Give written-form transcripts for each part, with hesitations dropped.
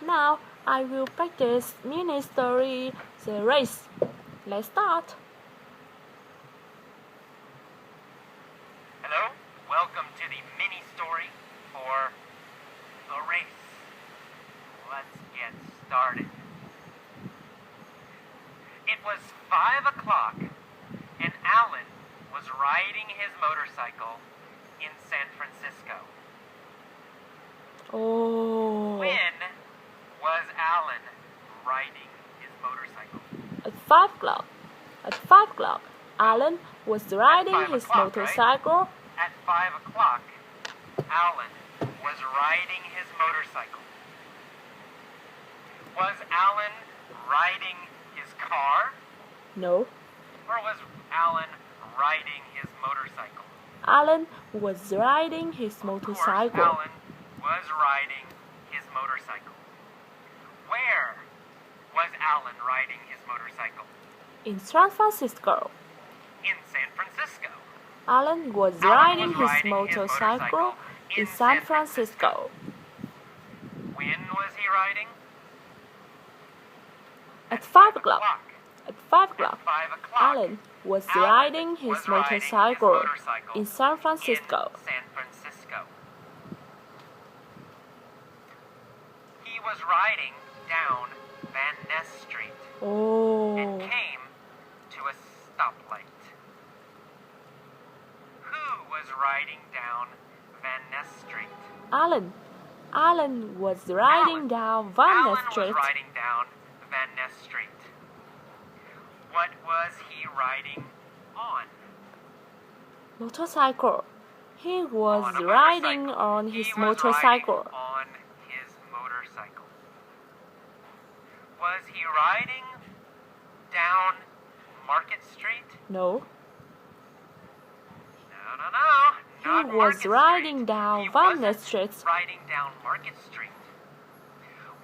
Now I will practice mini story the race. Let's start. Hello, welcome to the mini story for a race. Let's get started. It was 5 o'clock and Alan was riding his motorcycle in San Francisco. Oh. When was Alan riding his motorcycle? At 5 o'clock. At 5 o'clock, Alan was riding his 5 o'clock, motorcycle. Right? At 5 o'clock, Alan was riding his motorcycle. Was Alan riding his car? No. Or was Alan riding his motorcycle? Alan was riding his Of motorcycle. course, Alan was riding his motorcycle. Where was Alan riding his motorcycle? In San Francisco. In San Francisco. Alan was riding his motorcycle in San Francisco. When was he riding? At 5 o'clock. At 5 At o'clock, 5 o'clock. Alan was riding his motorcycle in San Francisco. In San Francisco. He was riding down Van Ness Street and Oh. came to a stoplight. Who was riding down Van Ness Street? Alan. Alan was riding down Van Ness Alan Street. was riding down Van Ness Street. What was he riding on? Motorcycle. He was On a riding motorcycle. on He his was motorcycle. riding on his motorcycle. Was he riding down Market Street? No. No. He Not was Market riding Street. down He Van Ness wasn't Street. riding down Market Street.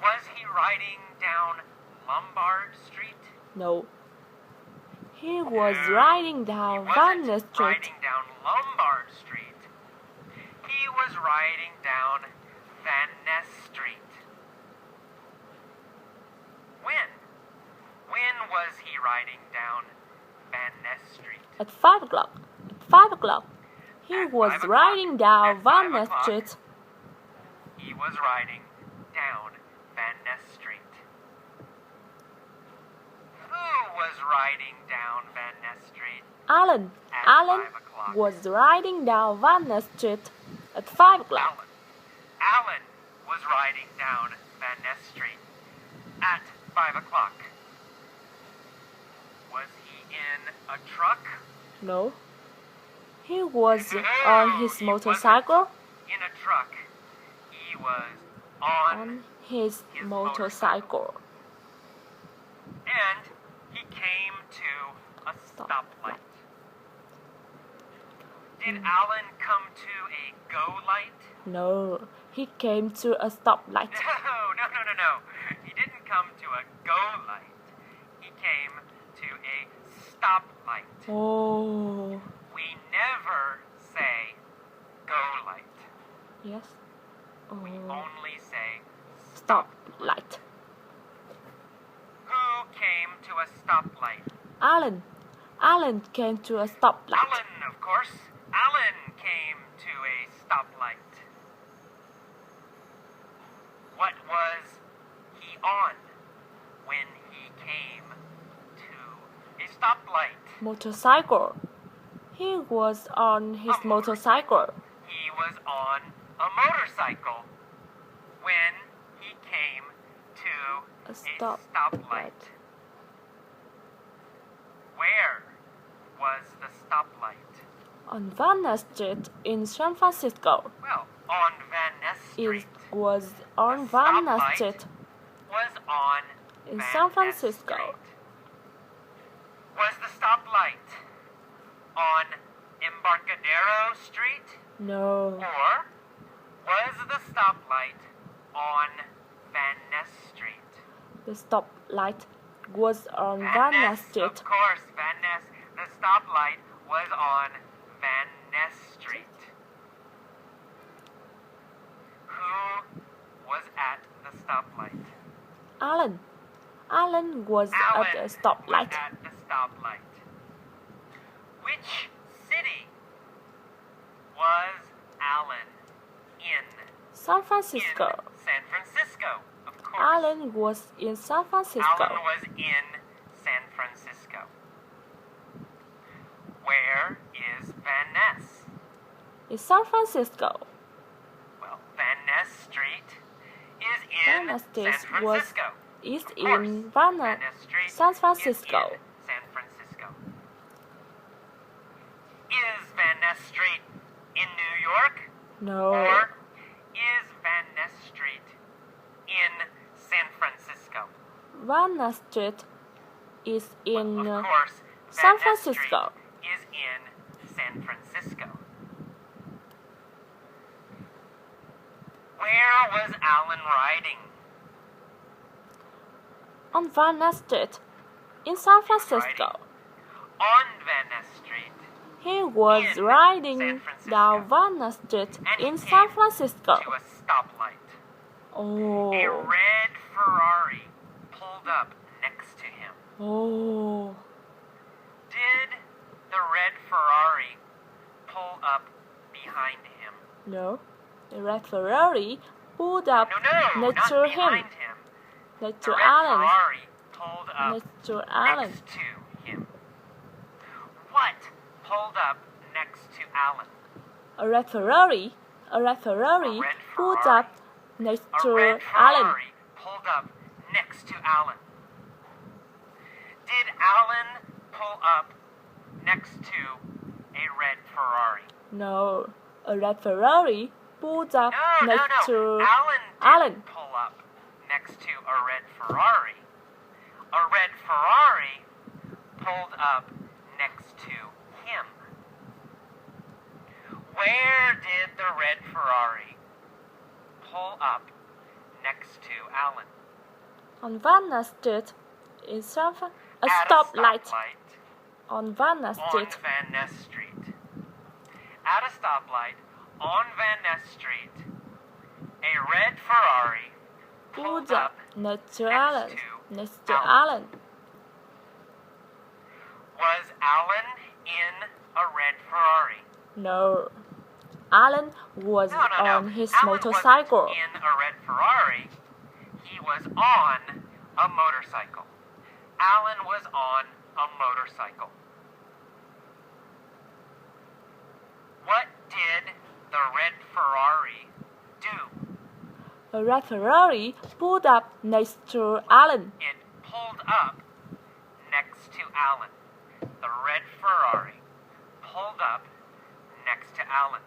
Was he riding down Lombard Street? No. He was No, riding down he Van wasn't Ness Street. riding down Lombard Street. He was riding down Van Ness Street. When? When was he riding down Van Ness Street? At 5 o'clock. At 5 o'clock, he At was 5 o'clock. riding down At Van 5 Ness o'clock. Street. He was riding down Van Ness Street. Who was riding down Van Ness Street? Alan. At Alan 5 o'clock. was riding down Van Ness Street at 5 o'clock. Alan was riding down Van Ness Street at 5 o'clock. Was he in a truck? No. He was No, on his he motorcycle. wasn't in a truck. He was on On his his motorcycle. and he came to a stoplight. Did Alan come to a go light? No. He came to a stoplight. No. He didn't come to a go light. He came to a stoplight. Oh. We never say go light. Yes. We Oh. only say Stoplight. who came to a stoplight. Alan. Alan came to a stoplight. Alan, of course. Alan came to a stoplight. What was he on when he came to a stoplight? Motorcycle. He was on his motorcycle. He was on a motorcycle when he came to A a stoplight. stoplight. Where was the stoplight? On Van Ness Street in San Francisco. Well, on Van Ness It Street. was on The Van Ness stoplight Street was on in Van San Ness Francisco. Street. Was the stoplight on Embarcadero Street? No. Or was the stoplight on Van Ness Street? The stoplight was on Van Ness Street. Of course, Van Ness. The stoplight was on Van Ness Street. Who was at the stoplight. Alan. Alan was Alan at a stoplight. was at the stoplight. Which city was Alan in? San Francisco. In San Francisco, of course. Alan was in San Francisco. Alan was in San Francisco. Where is Van Ness? In San Francisco. Well, Van Ness Street is in Van Ness San Street was Francisco. East Of course, in Van Ness Street San is Francisco. in San Francisco. Is Van Ness Street in New York? No. Or is Van Ness Street in San Francisco? Van Ness Street is in Well, of course, San Van Ness Street Francisco. is in San Francisco. Where was Alan riding? On Van Ness Street in San Francisco. On Van Ness Street. He was In riding San Francisco. down Van Ness Street And he in came San Francisco. To a stoplight. A Oh. red Ferrari pulled up next to him. Oh. Did the red Ferrari pull up behind him? No. The red Ferrari pulled up No, next not to him. behind him. Next The to red Alan. Ferrari pulled up Next to Alan. next to him. What pulled up next to Alan? A red Ferrari. A red Ferrari A red pulled Ferrari. up next A to red Alan. Ferrari pulled up next to Alan. Did Alan pull up next to a red Ferrari? No. A red Ferrari pulled up No, next to Alan didn't Alan. pull up next to a red Ferrari. A red Ferrari pulled up next to him. Where did the red Ferrari pull up next to Alan? On Van Ness Street in San Fran. A At stoplight. a stoplight On Van Ness on Street. Van Ness Street. At a stoplight on Van Ness Street, a red Ferrari Pulled pulled up up next to next Alan. to Next to Alan. Alan. Was Alan in a red Ferrari? No. Alan was No. on his Alan motorcycle. wasn't in a red Ferrari. He was on a motorcycle. Alan was on a motorcycle. What did the red Ferrari do? A red Ferrari pulled up next to Alan. It pulled up next to Alan. The red Ferrari pulled up next to Alan.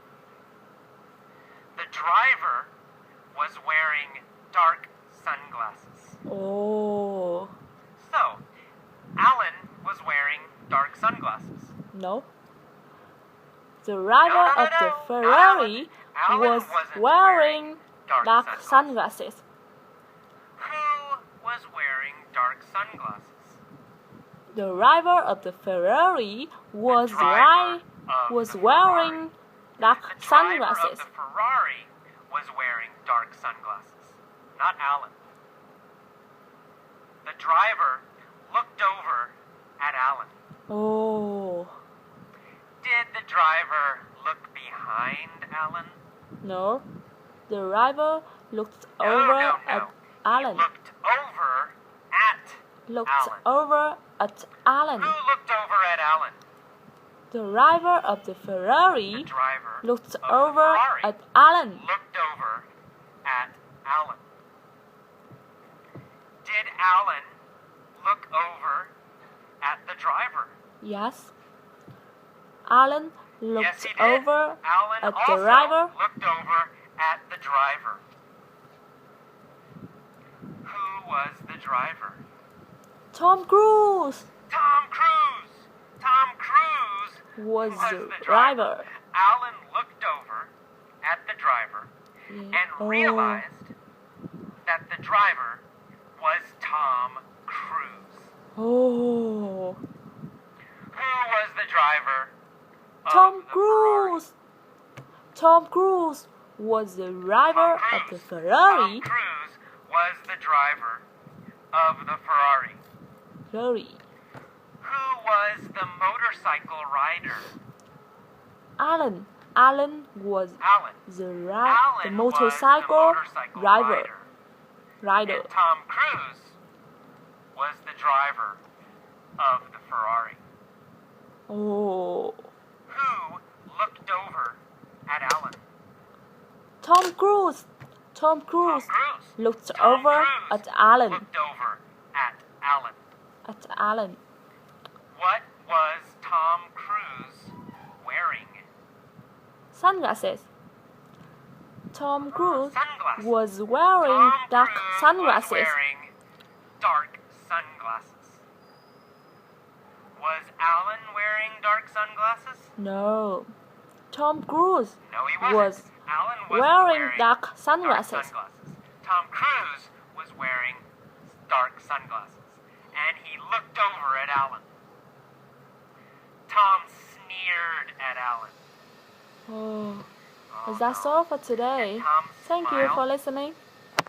The driver was wearing dark sunglasses. Oh. So, Alan was wearing dark sunglasses. No. The driver No. of the Ferrari Alan was wasn't wearing dark dark sunglasses. sunglasses. Who was wearing dark sunglasses? The driver of the Ferrari was driver of was the wearing dark The driver sunglasses. of the Ferrari was wearing dark sunglasses, not Alan. The driver looked over at Alan. Oh. Did the driver look behind Alan? No. The driver looked No, over no. at Alan. He looked over at Looked Alan. over at Alan. Who looked over at Alan? The driver of the Ferrari The driver looked of the over Ferrari at Alan. looked over at Alan. Did Alan look over at the driver? Yes. Alan looked Yes, he did. over Alan at also the driver. looked over at the driver. Who was the driver? Tom Cruise Tom Cruise! Tom Cruise was was the the driver. Alan looked over at the driver and Oh. realized that the driver was Tom Cruise. Oh. Who was the driver of Tom the Ferrari? Cruise. Tom Cruise was the driver of the Ferrari. Tom Cruise was the driver of the Ferrari? Ferrari. Who was the motorcycle rider? Alan. Alan was Alan. the motorcycle rider. And Tom Cruise was the driver of the Ferrari. Oh. Who looked over at Alan? Tom Cruise. Tom Cruise looked over at Alan. Looked over at Alan. At Alan. What was Tom Cruise wearing? Sunglasses. Tom Cruise Sunglasses. was wearing Tom dark Cruise sunglasses. was wearing dark sunglasses. Was Alan wearing dark sunglasses? No. Tom Cruise No, he wasn't. was Alan was wearing dark sunglasses. Dark sunglasses. Tom Cruise was wearing dark sunglasses, and he looked over at Alan. Tom sneered at Alan. Oh. That's all for today. Tom Thank you smiled. for listening.